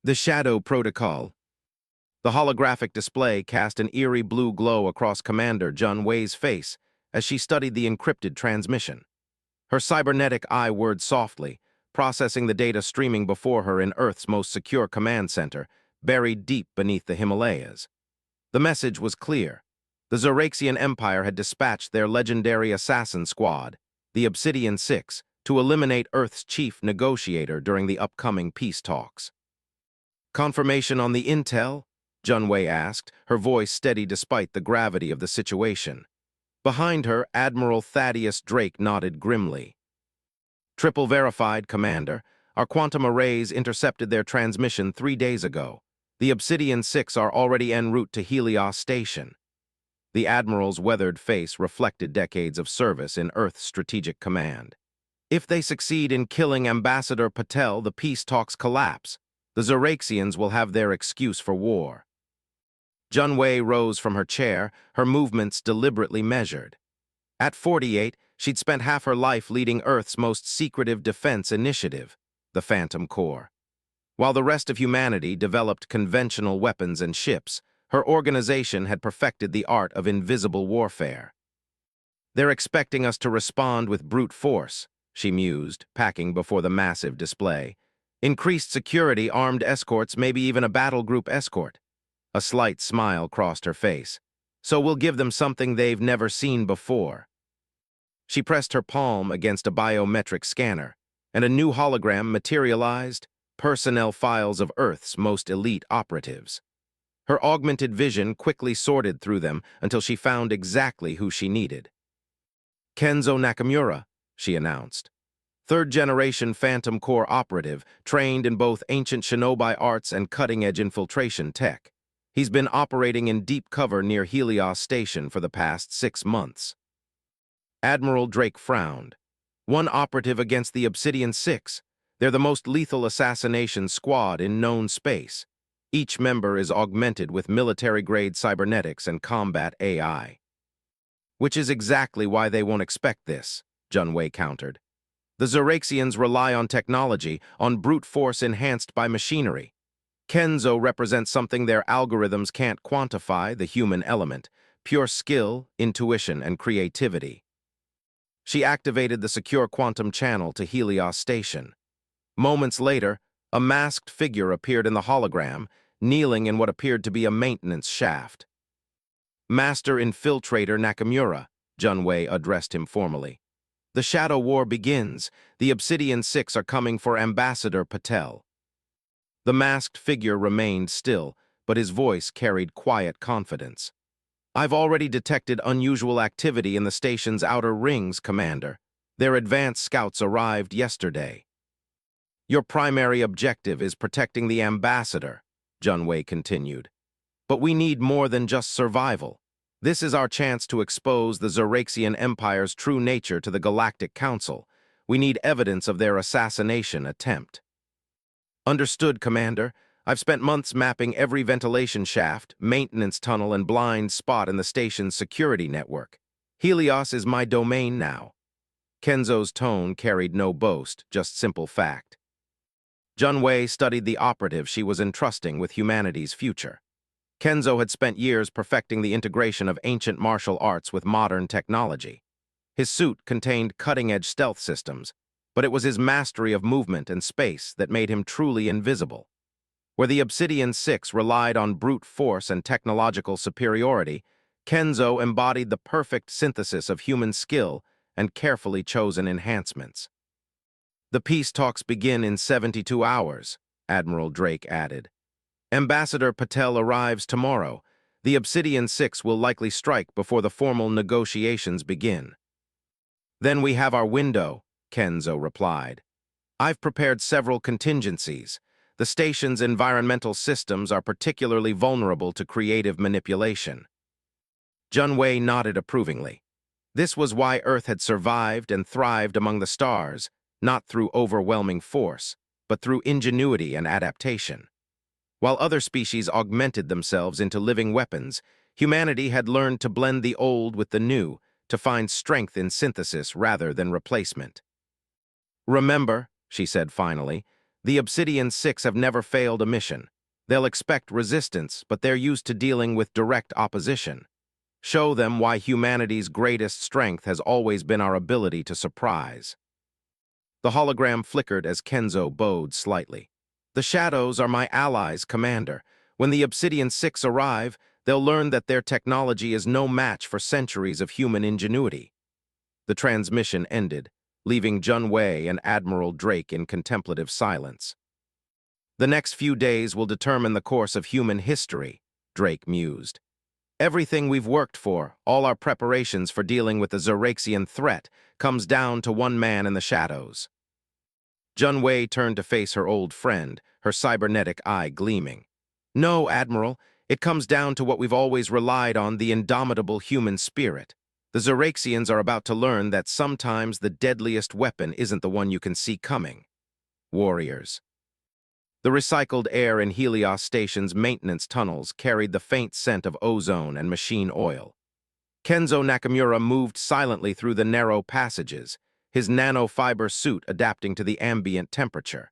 The Shadow Protocol. The holographic display cast an eerie blue glow across Commander Jun Wei's face as she studied the encrypted transmission. Her cybernetic eye whirred softly, processing the data streaming before her in Earth's most secure command center, buried deep beneath the Himalayas. The message was clear. The Zoraxian Empire had dispatched their legendary assassin squad, the Obsidian Six, to eliminate Earth's chief negotiator during the upcoming peace talks. Confirmation on the intel? Jun Wei asked, her voice steady despite the gravity of the situation. Behind her, Admiral Thaddeus Drake nodded grimly. Triple verified, Commander. Our quantum arrays intercepted their transmission 3 days ago. The Obsidian Six are already en route to Helios Station. The Admiral's weathered face reflected decades of service in Earth's strategic command. If they succeed in killing Ambassador Patel, the peace talks collapse. The Zoraxians will have their excuse for war. Jun Wei rose from her chair, her movements deliberately measured. At 48, she'd spent half her life leading Earth's most secretive defense initiative, the Phantom Corps. While the rest of humanity developed conventional weapons and ships, her organization had perfected the art of invisible warfare. They're expecting us to respond with brute force, she mused, packing before the massive display. Increased security, armed escorts, maybe even a battle group escort. A slight smile crossed her face. So we'll give them something they've never seen before. She pressed her palm against a biometric scanner, and a new hologram materialized, personnel files of Earth's most elite operatives. Her augmented vision quickly sorted through them until she found exactly who she needed. Kenzo Nakamura, she announced. Third-generation Phantom Corps operative, trained in both ancient shinobi arts and cutting-edge infiltration tech. He's been operating in deep cover near Helios Station for the past 6 months. Admiral Drake frowned. One operative against the Obsidian Six. They're the most lethal assassination squad in known space. Each member is augmented with military-grade cybernetics and combat AI. Which is exactly why they won't expect this, Jun Wei countered. The Zoraxians rely on technology, on brute force enhanced by machinery. Kenzo represents something their algorithms can't quantify, the human element, pure skill, intuition, and creativity. She activated the secure quantum channel to Helios Station. Moments later, a masked figure appeared in the hologram, kneeling in what appeared to be a maintenance shaft. Master Infiltrator Nakamura, Jun Wei addressed him formally. The Shadow War begins. The Obsidian Six are coming for Ambassador Patel. The masked figure remained still, but his voice carried quiet confidence. I've already detected unusual activity in the station's outer rings, Commander. Their advanced scouts arrived yesterday. Your primary objective is protecting the Ambassador, Jun Wei continued. But we need more than just survival. This is our chance to expose the Zoraxian Empire's true nature to the Galactic Council. We need evidence of their assassination attempt. Understood, Commander. I've spent months mapping every ventilation shaft, maintenance tunnel, and blind spot in the station's security network. Helios is my domain now. Kenzo's tone carried no boast, just simple fact. Jun Wei studied the operative she was entrusting with humanity's future. Kenzo had spent years perfecting the integration of ancient martial arts with modern technology. His suit contained cutting-edge stealth systems, but it was his mastery of movement and space that made him truly invisible. Where the Obsidian Six relied on brute force and technological superiority, Kenzo embodied the perfect synthesis of human skill and carefully chosen enhancements. The peace talks begin in 72 hours, Admiral Drake added. Ambassador Patel arrives tomorrow. The Obsidian Six will likely strike before the formal negotiations begin. Then we have our window, Kenzo replied. I've prepared several contingencies. The station's environmental systems are particularly vulnerable to creative manipulation. Jun Wei nodded approvingly. This was why Earth had survived and thrived among the stars, not through overwhelming force, but through ingenuity and adaptation. While other species augmented themselves into living weapons, humanity had learned to blend the old with the new, to find strength in synthesis rather than replacement. Remember, she said finally, The Obsidian Six have never failed a mission. They'll expect resistance, but they're used to dealing with direct opposition. Show them why humanity's greatest strength has always been our ability to surprise. The hologram flickered as Kenzo bowed slightly. The shadows are my allies, Commander. When the Obsidian Six arrive, they'll learn that their technology is no match for centuries of human ingenuity. The transmission ended, leaving Jun Wei and Admiral Drake in contemplative silence. The next few days will determine the course of human history, Drake mused. Everything we've worked for, all our preparations for dealing with the Xeraxian threat, comes down to one man in the shadows. Jun Wei turned to face her old friend, her cybernetic eye gleaming. No, Admiral, it comes down to what we've always relied on, the indomitable human spirit. The Xeraxians are about to learn that sometimes the deadliest weapon isn't the one you can see coming. Warriors. The recycled air in Helios Station's maintenance tunnels carried the faint scent of ozone and machine oil. Kenzo Nakamura moved silently through the narrow passages, his nanofiber suit adapting to the ambient temperature.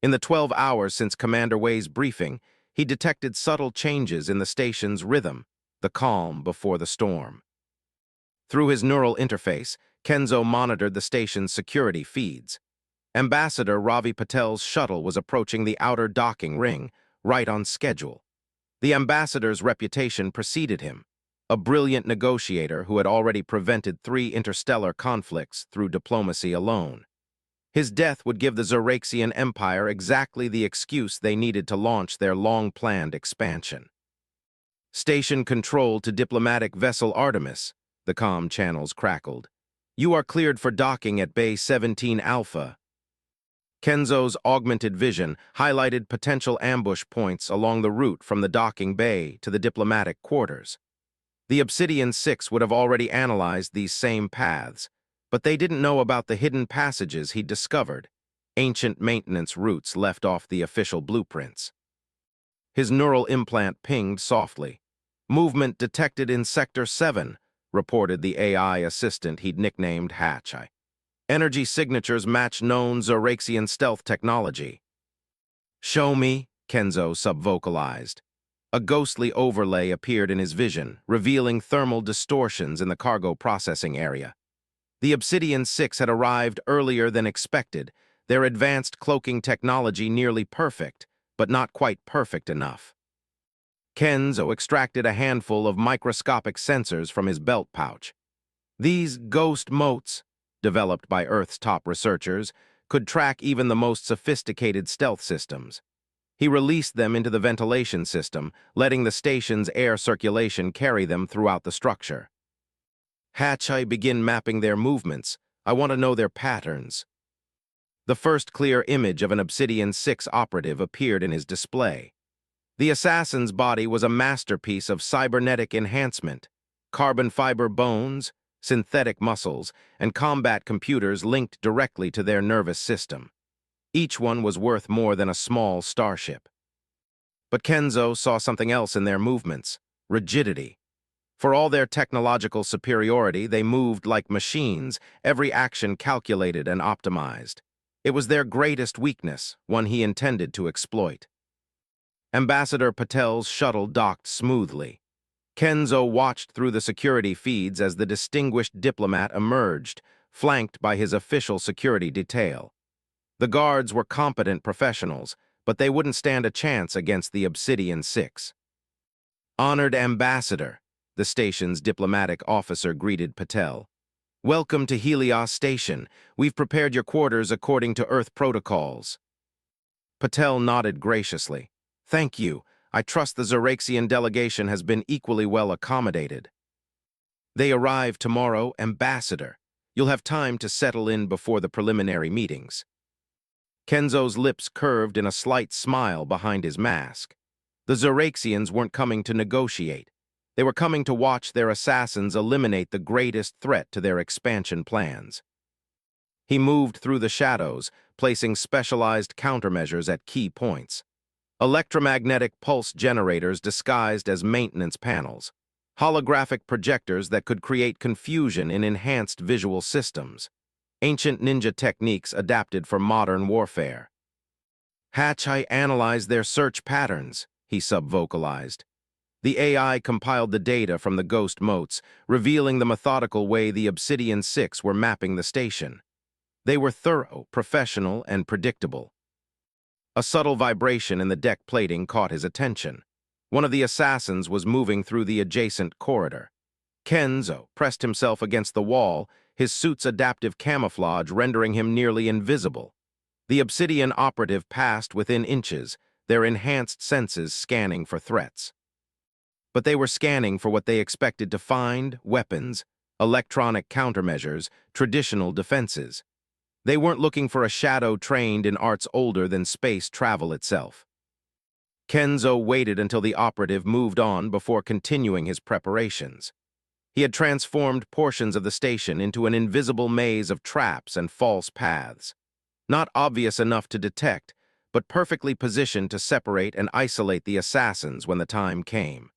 In the 12 hours since Commander Wei's briefing, he detected subtle changes in the station's rhythm, the calm before the storm. Through his neural interface, Kenzo monitored the station's security feeds. Ambassador Ravi Patel's shuttle was approaching the outer docking ring, right on schedule. The ambassador's reputation preceded him, a brilliant negotiator who had already prevented 3 interstellar conflicts through diplomacy alone. His death would give the Xeraxian Empire exactly the excuse they needed to launch their long-planned expansion. Station control to diplomatic vessel Artemis, the comm channels crackled. You are cleared for docking at Bay 17 Alpha. Kenzo's augmented vision highlighted potential ambush points along the route from the docking bay to the diplomatic quarters. The Obsidian Six would have already analyzed these same paths, but they didn't know about the hidden passages he'd discovered, ancient maintenance routes left off the official blueprints. His neural implant pinged softly. Movement detected in Sector 7, reported the AI assistant he'd nicknamed Hatch. Energy signatures match known Xeraxian stealth technology. Show me, Kenzo subvocalized. A ghostly overlay appeared in his vision, revealing thermal distortions in the cargo processing area. The Obsidian Six had arrived earlier than expected, their advanced cloaking technology nearly perfect, but not quite perfect enough. Kenzo extracted a handful of microscopic sensors from his belt pouch. These ghost motes, developed by Earth's top researchers, could track even the most sophisticated stealth systems. He released them into the ventilation system, letting the station's air circulation carry them throughout the structure. Hatch, I begin mapping their movements. I want to know their patterns. The first clear image of an Obsidian Six operative appeared in his display. The assassin's body was a masterpiece of cybernetic enhancement, carbon fiber bones, synthetic muscles, and combat computers linked directly to their nervous system. Each one was worth more than a small starship. But Kenzo saw something else in their movements: rigidity. For all their technological superiority, they moved like machines, every action calculated and optimized. It was their greatest weakness, one he intended to exploit. Ambassador Patel's shuttle docked smoothly. Kenzo watched through the security feeds as the distinguished diplomat emerged, flanked by his official security detail. The guards were competent professionals, but they wouldn't stand a chance against the Obsidian Six. Honored Ambassador, the station's diplomatic officer greeted Patel. Welcome to Helios Station. We've prepared your quarters according to Earth protocols. Patel nodded graciously. Thank you. I trust the Xeraxian delegation has been equally well accommodated. They arrive tomorrow, Ambassador. You'll have time to settle in before the preliminary meetings. Kenzo's lips curved in a slight smile behind his mask. The Xeraxians weren't coming to negotiate. They were coming to watch their assassins eliminate the greatest threat to their expansion plans. He moved through the shadows, placing specialized countermeasures at key points. Electromagnetic pulse generators disguised as maintenance panels. Holographic projectors that could create confusion in enhanced visual systems. Ancient ninja techniques adapted for modern warfare. I analyzed their search patterns, he subvocalized. The AI compiled the data from the ghost motes, revealing the methodical way the Obsidian Six were mapping the station. They were thorough, professional, and predictable. A subtle vibration in the deck plating caught his attention. One of the assassins was moving through the adjacent corridor. Kenzo pressed himself against the wall, his suit's adaptive camouflage rendering him nearly invisible. The Obsidian operative passed within inches, their enhanced senses scanning for threats. But they were scanning for what they expected to find: weapons, electronic countermeasures, traditional defenses. They weren't looking for a shadow trained in arts older than space travel itself. Kenzo waited until the operative moved on before continuing his preparations. He had transformed portions of the station into an invisible maze of traps and false paths. Not obvious enough to detect, but perfectly positioned to separate and isolate the assassins when the time came.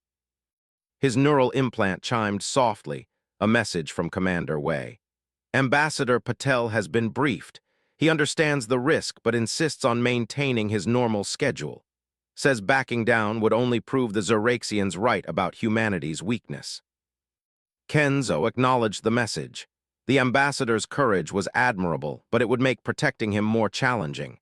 His neural implant chimed softly, a message from Commander Wei. Ambassador Patel has been briefed. He understands the risk but insists on maintaining his normal schedule. Says backing down would only prove the Zoraxians right about humanity's weakness. Kenzo acknowledged the message. The ambassador's courage was admirable, but it would make protecting him more challenging.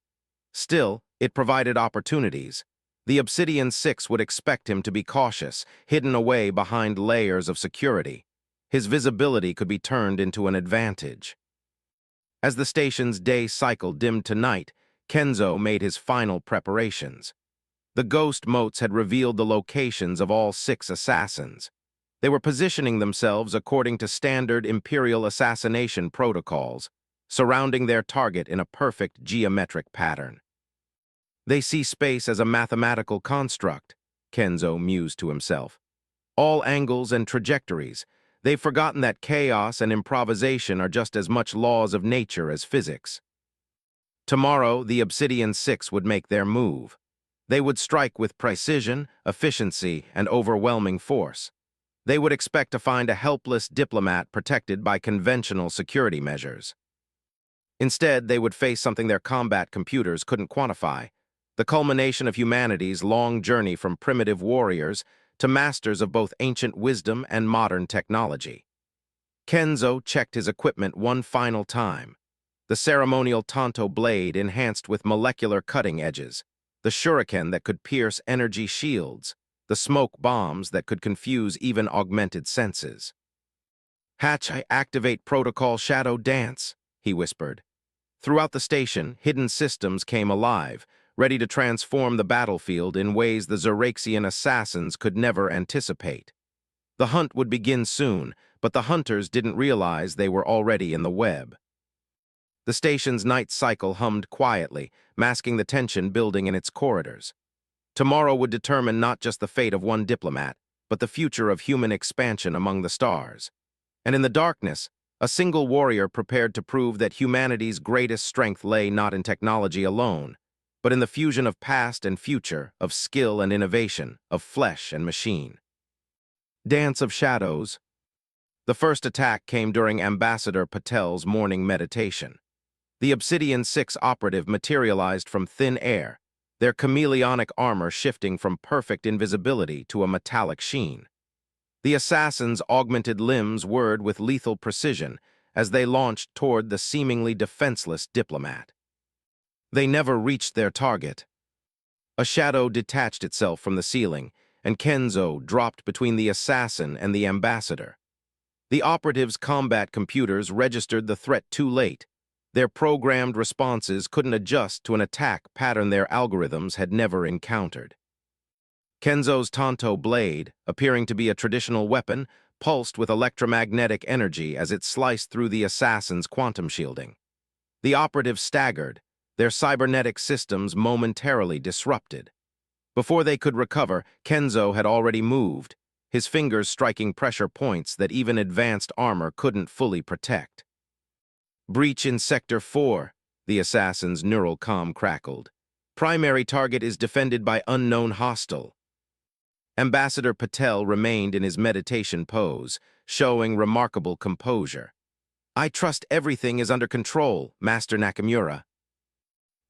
Still, it provided opportunities. The Obsidian Six would expect him to be cautious, hidden away behind layers of security. His visibility could be turned into an advantage. As the station's day cycle dimmed to night, Kenzo made his final preparations. The ghost motes had revealed the locations of all 6 assassins. They were positioning themselves according to standard Imperial assassination protocols, surrounding their target in a perfect geometric pattern. They see space as a mathematical construct, Kenzo mused to himself. All angles and trajectories. They've forgotten that chaos and improvisation are just as much laws of nature as physics. Tomorrow, the Obsidian Six would make their move. They would strike with precision, efficiency, and overwhelming force. They would expect to find a helpless diplomat protected by conventional security measures. Instead, they would face something their combat computers couldn't quantify: the culmination of humanity's long journey from primitive warriors to masters of both ancient wisdom and modern technology. Kenzo checked his equipment one final time. The ceremonial Tanto blade enhanced with molecular cutting edges, the shuriken that could pierce energy shields, the smoke bombs that could confuse even augmented senses. I activate protocol shadow dance, he whispered. Throughout the station, hidden systems came alive, ready to transform the battlefield in ways the Zoraxian assassins could never anticipate. The hunt would begin soon, but the hunters didn't realize they were already in the web. The station's night cycle hummed quietly, masking the tension building in its corridors. Tomorrow would determine not just the fate of one diplomat, but the future of human expansion among the stars. And in the darkness, a single warrior prepared to prove that humanity's greatest strength lay not in technology alone, but in the fusion of past and future, of skill and innovation, of flesh and machine. Dance of Shadows. The first attack came during Ambassador Patel's morning meditation. The Obsidian Six operative materialized from thin air, their chameleonic armor shifting from perfect invisibility to a metallic sheen. The assassins' augmented limbs whirred with lethal precision as they launched toward the seemingly defenseless diplomat. They never reached their target. A shadow detached itself from the ceiling, and Kenzo dropped between the assassin and the ambassador. The operative's combat computers registered the threat too late. Their programmed responses couldn't adjust to an attack pattern their algorithms had never encountered. Kenzo's Tanto blade, appearing to be a traditional weapon, pulsed with electromagnetic energy as it sliced through the assassin's quantum shielding. The operative staggered, their cybernetic systems momentarily disrupted. Before they could recover, Kenzo had already moved, his fingers striking pressure points that even advanced armor couldn't fully protect. Breach in Sector 4, the assassin's neural comm crackled. Primary target is defended by unknown hostile. Ambassador Patel remained in his meditation pose, showing remarkable composure. I trust everything is under control, Master Nakamura.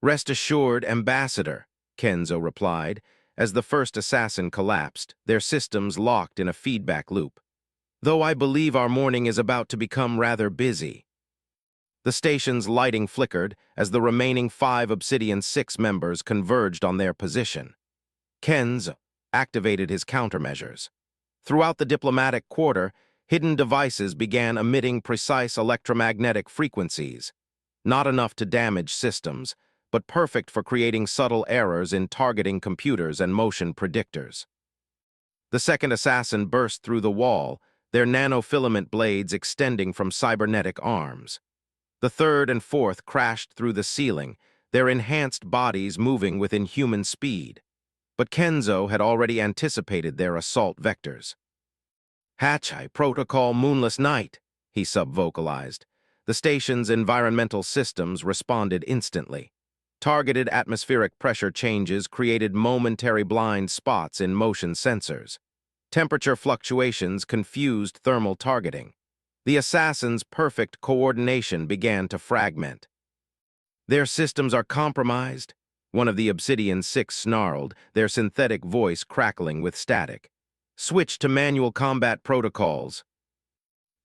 "Rest assured, Ambassador," Kenzo replied. As the first assassin collapsed, their systems locked in a feedback loop. "Though I believe our morning is about to become rather busy." The station's lighting flickered as the remaining 5 Obsidian 6 members converged on their position. Kenzo activated his countermeasures. Throughout the diplomatic quarter, hidden devices began emitting precise electromagnetic frequencies, not enough to damage systems, but perfect for creating subtle errors in targeting computers and motion predictors. The second assassin burst through the wall, their nanofilament blades extending from cybernetic arms. The third and fourth crashed through the ceiling, their enhanced bodies moving with inhuman speed. But Kenzo had already anticipated their assault vectors. "Hatchai Protocol Moonless Night," he sub-vocalized. The station's environmental systems responded instantly. Targeted atmospheric pressure changes created momentary blind spots in motion sensors. Temperature fluctuations confused thermal targeting. The assassins' perfect coordination began to fragment. "Their systems are compromised," one of the Obsidian 6 snarled, their synthetic voice crackling with static. "Switch to manual combat protocols."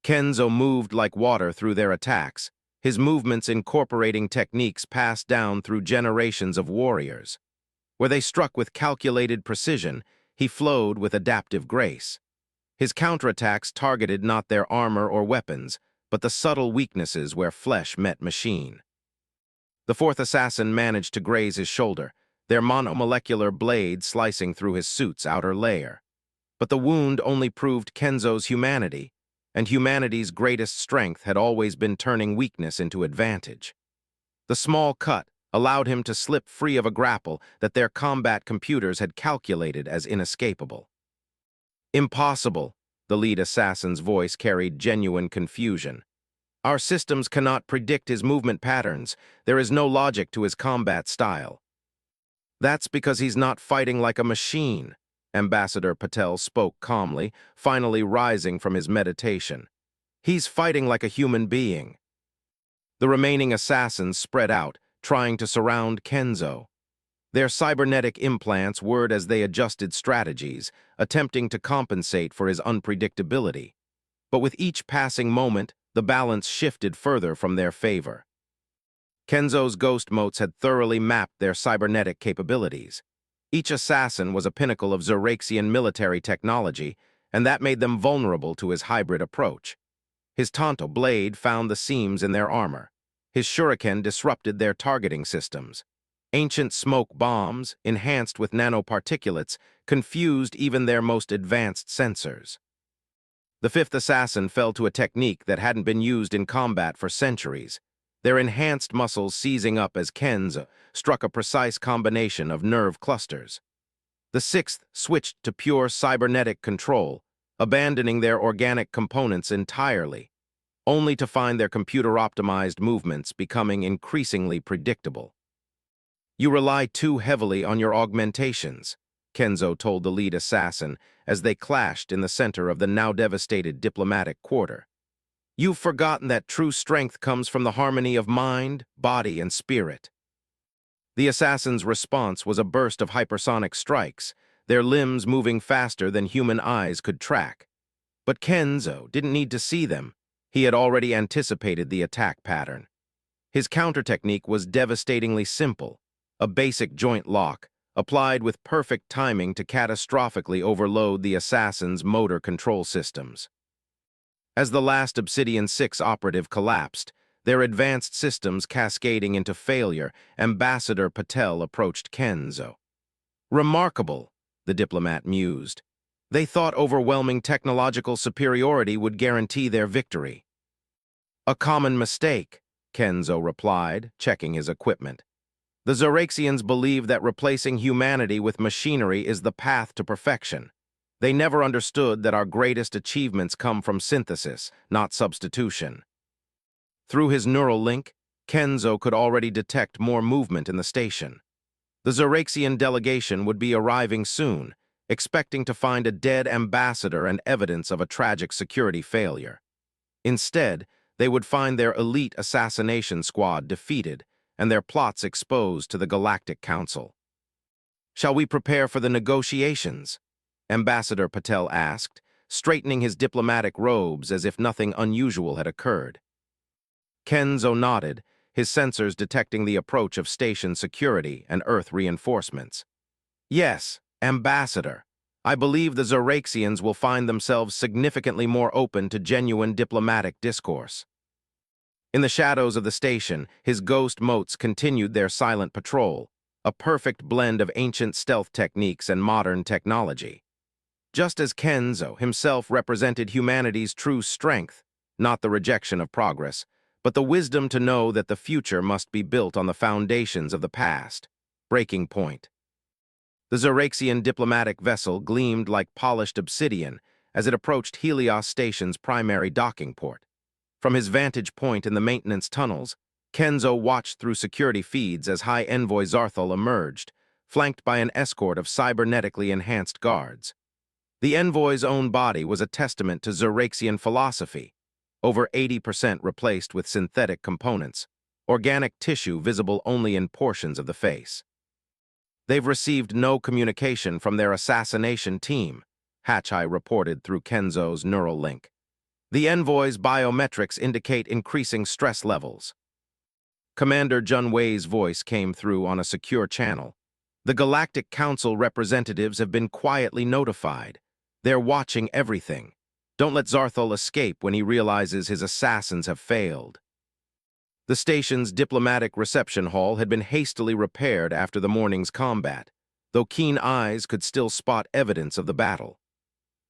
Kenzo moved like water through their attacks, his movements incorporating techniques passed down through generations of warriors. Where they struck with calculated precision, he flowed with adaptive grace. His counterattacks targeted not their armor or weapons, but the subtle weaknesses where flesh met machine. The fourth assassin managed to graze his shoulder, their monomolecular blade slicing through his suit's outer layer. But the wound only proved Kenzo's humanity, and humanity's greatest strength had always been turning weakness into advantage. The small cut allowed him to slip free of a grapple that their combat computers had calculated as inescapable. "Impossible," the lead assassin's voice carried genuine confusion. "Our systems cannot predict his movement patterns. There is no logic to his combat style." "That's because he's not fighting like a machine," Ambassador Patel spoke calmly, finally rising from his meditation. "He's fighting like a human being." The remaining assassins spread out, trying to surround Kenzo. Their cybernetic implants whirred as they adjusted strategies, attempting to compensate for his unpredictability. But with each passing moment, the balance shifted further from their favor. Kenzo's ghost motes had thoroughly mapped their cybernetic capabilities. Each assassin was a pinnacle of Xeraxian military technology, and that made them vulnerable to his hybrid approach. His Tonto blade found the seams in their armor. His shuriken disrupted their targeting systems. Ancient smoke bombs, enhanced with nanoparticulates, confused even their most advanced sensors. The fifth assassin fell to a technique that hadn't been used in combat for centuries, their enhanced muscles seizing up as Kenzo struck a precise combination of nerve clusters. The sixth switched to pure cybernetic control, abandoning their organic components entirely, only to find their computer-optimized movements becoming increasingly predictable. "You rely too heavily on your augmentations," Kenzo told the lead assassin as they clashed in the center of the now devastated diplomatic quarter. "You've forgotten that true strength comes from the harmony of mind, body, and spirit." The assassin's response was a burst of hypersonic strikes, their limbs moving faster than human eyes could track. But Kenzo didn't need to see them. He had already anticipated the attack pattern. His counter technique was devastatingly simple, a basic joint lock, applied with perfect timing to catastrophically overload the assassin's motor control systems. As the last Obsidian 6 operative collapsed, their advanced systems cascading into failure, Ambassador Patel approached Kenzo. "Remarkable," the diplomat mused. "They thought overwhelming technological superiority would guarantee their victory." "A common mistake," Kenzo replied, checking his equipment. "The Xeraxians believe that replacing humanity with machinery is the path to perfection. They never understood that our greatest achievements come from synthesis, not substitution." Through his neural link, Kenzo could already detect more movement in the station. The Xeraxian delegation would be arriving soon, expecting to find a dead ambassador and evidence of a tragic security failure. Instead, they would find their elite assassination squad defeated and their plots exposed to the Galactic Council. "Shall we prepare for the negotiations?" Ambassador Patel asked, straightening his diplomatic robes as if nothing unusual had occurred. Kenzo nodded, his sensors detecting the approach of station security and Earth reinforcements. "Yes, Ambassador. I believe the Zoraxians will find themselves significantly more open to genuine diplomatic discourse." In the shadows of the station, his ghost motes continued their silent patrol, a perfect blend of ancient stealth techniques and modern technology. Just as Kenzo himself represented humanity's true strength, not the rejection of progress, but the wisdom to know that the future must be built on the foundations of the past. Breaking point. The Zoraxian diplomatic vessel gleamed like polished obsidian as it approached Helios Station's primary docking port. From his vantage point in the maintenance tunnels, Kenzo watched through security feeds as High Envoy Zarthal emerged, flanked by an escort of cybernetically enhanced guards. The envoy's own body was a testament to Zoraxian philosophy, over 80% replaced with synthetic components, organic tissue visible only in portions of the face. "They've received no communication from their assassination team," Hatchai reported through Kenzo's neural link. "The envoy's biometrics indicate increasing stress levels." Commander Junwei's voice came through on a secure channel. "The Galactic Council representatives have been quietly notified. They're watching everything. Don't let Zarthal escape when he realizes his assassins have failed." The station's diplomatic reception hall had been hastily repaired after the morning's combat, though keen eyes could still spot evidence of the battle.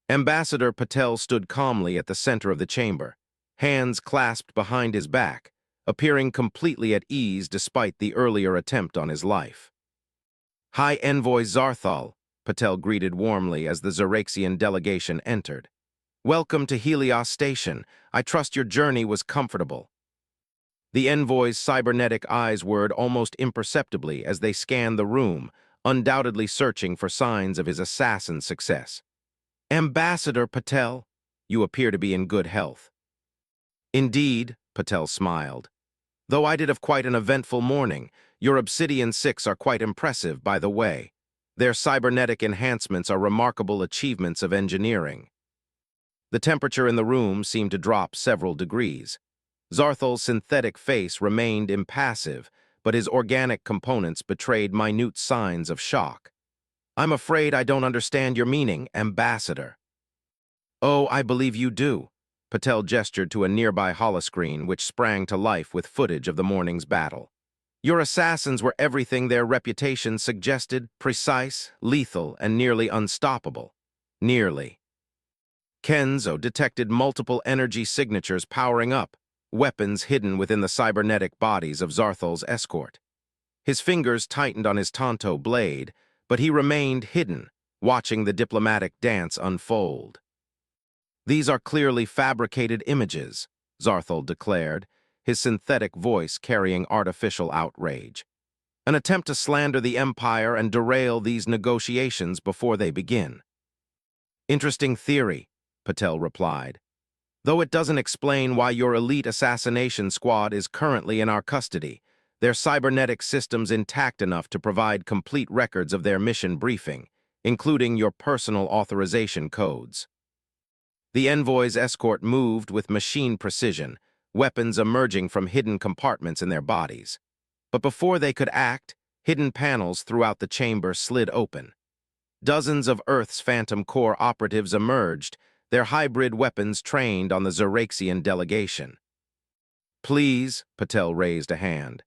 Ambassador Patel stood calmly at the center of the chamber, hands clasped behind his back, appearing completely at ease despite the earlier attempt on his life. "High Envoy Zarthal," Patel greeted warmly as the Zoraxian delegation entered. "Welcome to Helios Station. I trust your journey was comfortable." The envoy's cybernetic eyes whirred almost imperceptibly as they scanned the room, undoubtedly searching for signs of his assassin's success. "Ambassador Patel, you appear to be in good health." "Indeed," Patel smiled. "Though I did have quite an eventful morning, your Obsidian 6 are quite impressive, by the way. Their cybernetic enhancements are remarkable achievements of engineering." The temperature in the room seemed to drop several degrees. Zarthal's synthetic face remained impassive, but his organic components betrayed minute signs of shock. "I'm afraid I don't understand your meaning, Ambassador." "Oh, I believe you do." Patel gestured to a nearby holoscreen which sprang to life with footage of the morning's battle. "Your assassins were everything their reputation suggested: precise, lethal, and nearly unstoppable." Nearly. Kenzo detected multiple energy signatures powering up, weapons hidden within the cybernetic bodies of Zarthal's escort. His fingers tightened on his Tonto blade, but he remained hidden, watching the diplomatic dance unfold. "These are clearly fabricated images," Zarthal declared, his synthetic voice carrying artificial outrage. "An attempt to slander the Empire and derail these negotiations before they begin." "Interesting theory," Patel replied. "Though it doesn't explain why your elite assassination squad is currently in our custody, their cybernetic systems intact enough to provide complete records of their mission briefing, including your personal authorization codes." The envoy's escort moved with machine precision, weapons emerging from hidden compartments in their bodies. But before they could act, hidden panels throughout the chamber slid open. Dozens of Earth's Phantom Core operatives emerged, their hybrid weapons trained on the Zoraxian delegation. "Please," Patel raised a hand.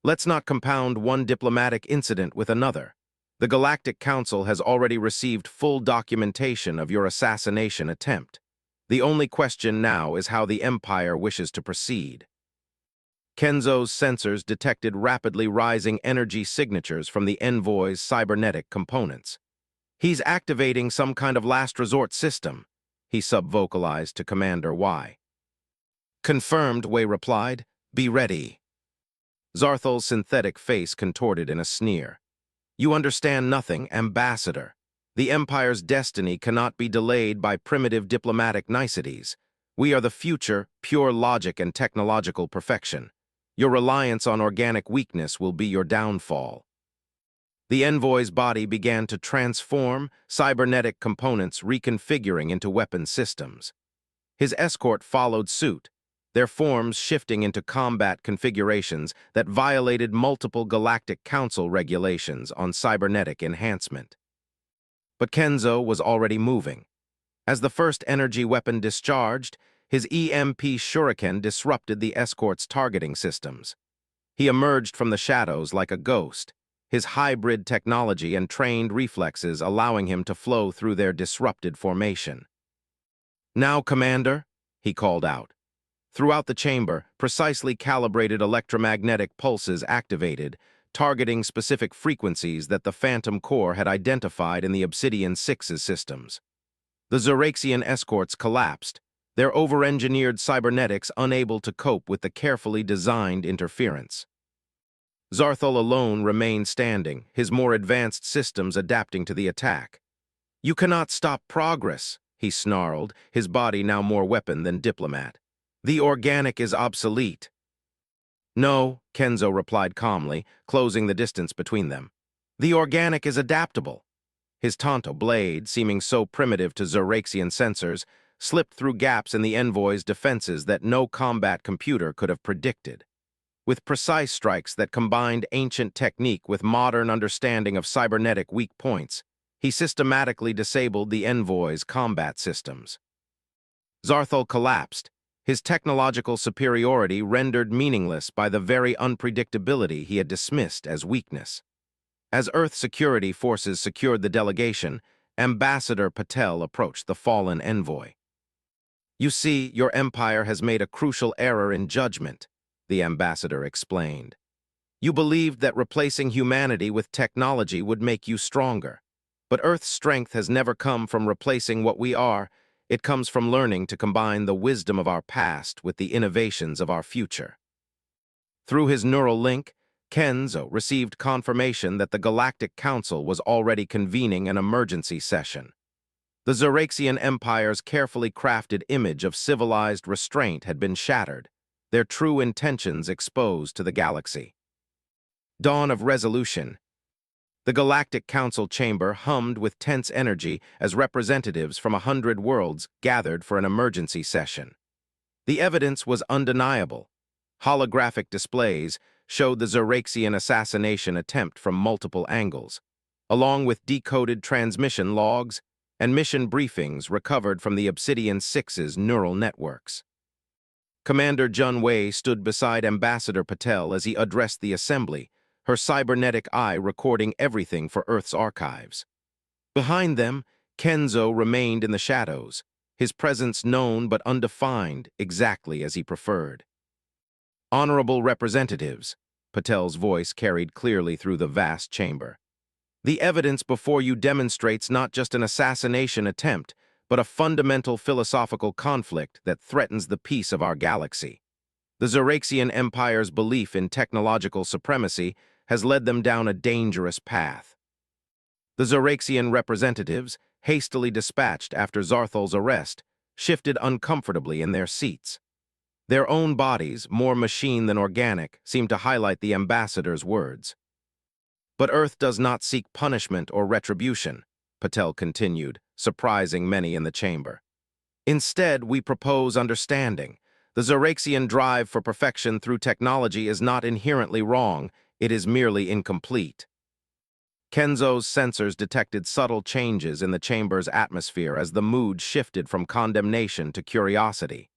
"Let's not compound one diplomatic incident with another. The Galactic Council has already received full documentation of your assassination attempt. The only question now is how the Empire wishes to proceed." Kenzo's sensors detected rapidly rising energy signatures from the envoy's cybernetic components. "He's activating some kind of last resort system," he subvocalized to Commander Y. "Confirmed," Wei replied. "Be ready." Zarthal's synthetic face contorted in a sneer. "You understand nothing, Ambassador. The Empire's destiny cannot be delayed by primitive diplomatic niceties. We are the future, pure logic and technological perfection. Your reliance on organic weakness will be your downfall. The envoy's body began to transform, cybernetic components reconfiguring into weapon systems. His escort followed suit, their forms shifting into combat configurations that violated multiple Galactic Council regulations on cybernetic enhancement. But Kenzo was already moving. As the first energy weapon discharged, his EMP shuriken disrupted the escort's targeting systems. He emerged from the shadows like a ghost, his hybrid technology and trained reflexes allowing him to flow through their disrupted formation. "Now, Commander," he called out. Throughout the chamber, precisely calibrated electromagnetic pulses activated, targeting specific frequencies that the Phantom Core had identified in the Obsidian Six's systems. The Zoraxian escorts collapsed, their over-engineered cybernetics unable to cope with the carefully designed interference. Zarthal alone remained standing, his more advanced systems adapting to the attack. "You cannot stop progress," he snarled, his body now more weapon than diplomat. "The organic is obsolete." "No," Kenzo replied calmly, closing the distance between them. "The organic is adaptable." His Tonto blade, seeming so primitive to Zoraxian sensors, slipped through gaps in the envoy's defenses that no combat computer could have predicted. With precise strikes that combined ancient technique with modern understanding of cybernetic weak points, he systematically disabled the envoy's combat systems. Zarthal collapsed, his technological superiority rendered meaningless by the very unpredictability he had dismissed as weakness. As Earth security forces secured the delegation, Ambassador Patel approached the fallen envoy. "You see, your empire has made a crucial error in judgment," the ambassador explained. "You believed that replacing humanity with technology would make you stronger. But Earth's strength has never come from replacing what we are. It comes from learning to combine the wisdom of our past with the innovations of our future." Through his neural link, Kenzo received confirmation that the Galactic Council was already convening an emergency session. The Zoraxian Empire's carefully crafted image of civilized restraint had been shattered, their true intentions exposed to the galaxy. Dawn of resolution. The Galactic Council chamber hummed with tense energy as representatives from 100 worlds gathered for an emergency session. The evidence was undeniable. Holographic displays showed the Zoraxian assassination attempt from multiple angles, along with decoded transmission logs and mission briefings recovered from the Obsidian Six's neural networks. Commander Jun Wei stood beside Ambassador Patel as he addressed the assembly, her cybernetic eye recording everything for Earth's archives. Behind them, Kenzo remained in the shadows, his presence known but undefined, exactly as he preferred. "Honorable representatives," Patel's voice carried clearly through the vast chamber. "The evidence before you demonstrates not just an assassination attempt, but a fundamental philosophical conflict that threatens the peace of our galaxy. The Zoraxian Empire's belief in technological supremacy has led them down a dangerous path." The Zoraxian representatives, hastily dispatched after Zarthal's arrest, shifted uncomfortably in their seats. Their own bodies, more machine than organic, seemed to highlight the ambassador's words. "But Earth does not seek punishment or retribution," Patel continued, surprising many in the chamber. "Instead, we propose understanding. The Zoraxian drive for perfection through technology is not inherently wrong, it is merely incomplete." Kenzo's sensors detected subtle changes in the chamber's atmosphere as the mood shifted from condemnation to curiosity.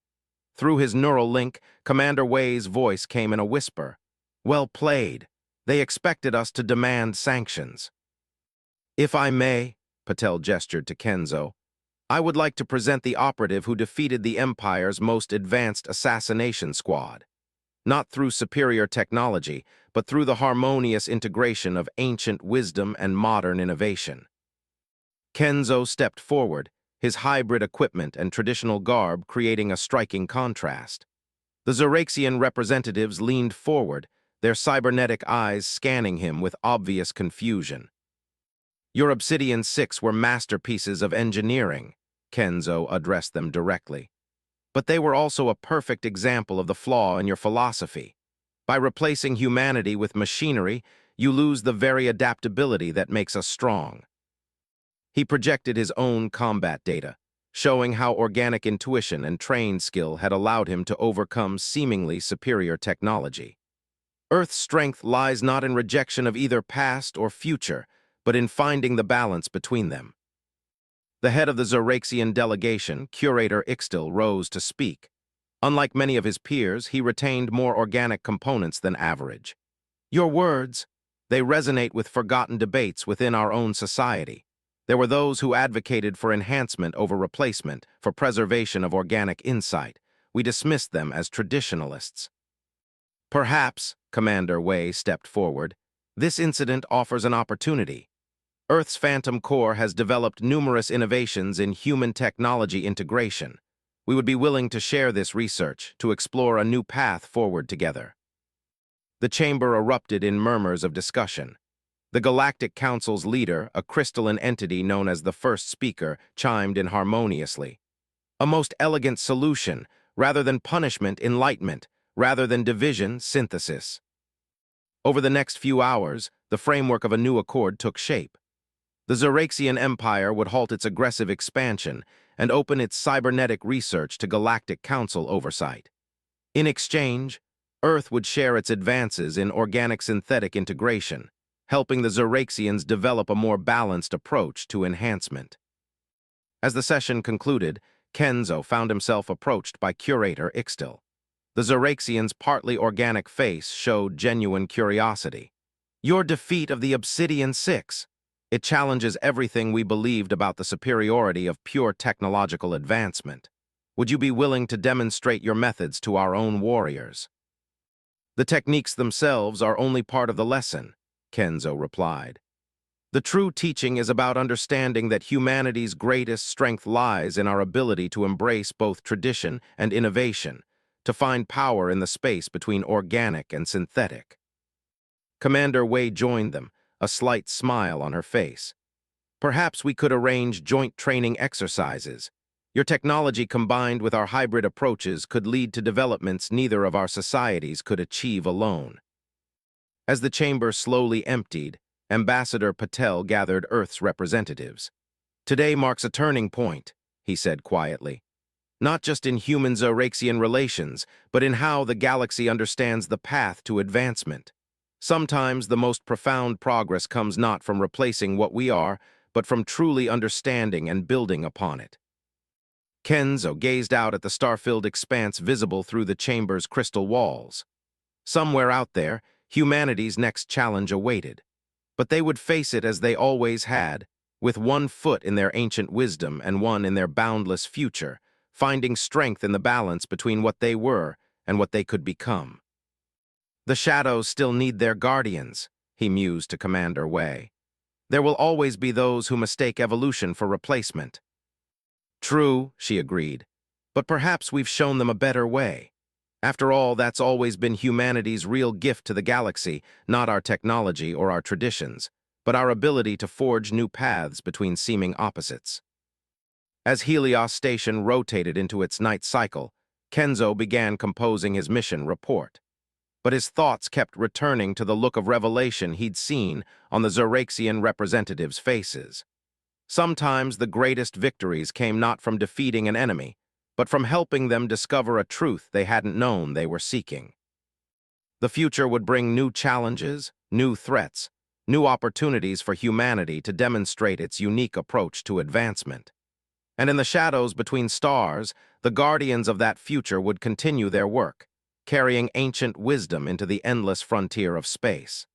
Through his neural link, Commander Wei's voice came in a whisper. "Well played. They expected us to demand sanctions." "If I may," Patel gestured to Kenzo, "I would like to present the operative who defeated the Empire's most advanced assassination squad. Not through superior technology, but through the harmonious integration of ancient wisdom and modern innovation." Kenzo stepped forward, his hybrid equipment and traditional garb creating a striking contrast. The Zoraxian representatives leaned forward, their cybernetic eyes scanning him with obvious confusion. "Your Obsidian Six were masterpieces of engineering," Kenzo addressed them directly. "But they were also a perfect example of the flaw in your philosophy. By replacing humanity with machinery, you lose the very adaptability that makes us strong. He projected his own combat data, showing how organic intuition and trained skill had allowed him to overcome seemingly superior technology. Earth's strength lies not in rejection of either past or future, but in finding the balance between them. The head of the Zoraxian delegation, Curator Ixtal, rose to speak. Unlike many of his peers, he retained more organic components than average. Your words, they resonate with forgotten debates within our own society. There were those who advocated for enhancement over replacement, for preservation of organic insight. We dismissed them as traditionalists. Perhaps, Commander Wei stepped forward, this incident offers an opportunity. Earth's Phantom Core has developed numerous innovations in human technology integration. We would be willing to share this research, to explore a new path forward together. The chamber erupted in murmurs of discussion. The Galactic Council's leader, a crystalline entity known as the First Speaker, chimed in harmoniously. A most elegant solution, rather than punishment, enlightenment, rather than division, synthesis. Over the next few hours, the framework of a new accord took shape. The Zoraxian Empire would halt its aggressive expansion and open its cybernetic research to Galactic Council oversight. In exchange, Earth would share its advances in organic-synthetic integration, helping the Zoraxians develop a more balanced approach to enhancement. As the session concluded, Kenzo found himself approached by Curator Ixtal. The Zoraxian's partly organic face showed genuine curiosity. Your defeat of the Obsidian Six. It challenges everything we believed about the superiority of pure technological advancement. Would you be willing to demonstrate your methods to our own warriors? The techniques themselves are only part of the lesson, Kenzo replied. The true teaching is about understanding that humanity's greatest strength lies in our ability to embrace both tradition and innovation, to find power in the space between organic and synthetic. Commander Wei joined them, a slight smile on her face. Perhaps we could arrange joint training exercises. Your technology combined with our hybrid approaches could lead to developments neither of our societies could achieve alone. As the chamber slowly emptied, Ambassador Patel gathered Earth's representatives. Today marks a turning point, he said quietly. Not just in human-Zoraxian relations, but in how the galaxy understands the path to advancement. Sometimes the most profound progress comes not from replacing what we are, but from truly understanding and building upon it. Kenzo gazed out at the star-filled expanse visible through the chamber's crystal walls. Somewhere out there, humanity's next challenge awaited. But they would face it as they always had, with one foot in their ancient wisdom and one in their boundless future, finding strength in the balance between what they were and what they could become. The shadows still need their guardians, he mused to Commander Wei. There will always be those who mistake evolution for replacement. True, she agreed, but perhaps we've shown them a better way. After all, that's always been humanity's real gift to the galaxy, not our technology or our traditions, but our ability to forge new paths between seeming opposites. As Helios Station rotated into its night cycle, Kenzo began composing his mission report. But his thoughts kept returning to the look of revelation he'd seen on the Zoraxian representatives' faces. Sometimes the greatest victories came not from defeating an enemy, but from helping them discover a truth they hadn't known they were seeking. The future would bring new challenges, new threats, new opportunities for humanity to demonstrate its unique approach to advancement. And in the shadows between stars, the guardians of that future would continue their work, carrying ancient wisdom into the endless frontier of space.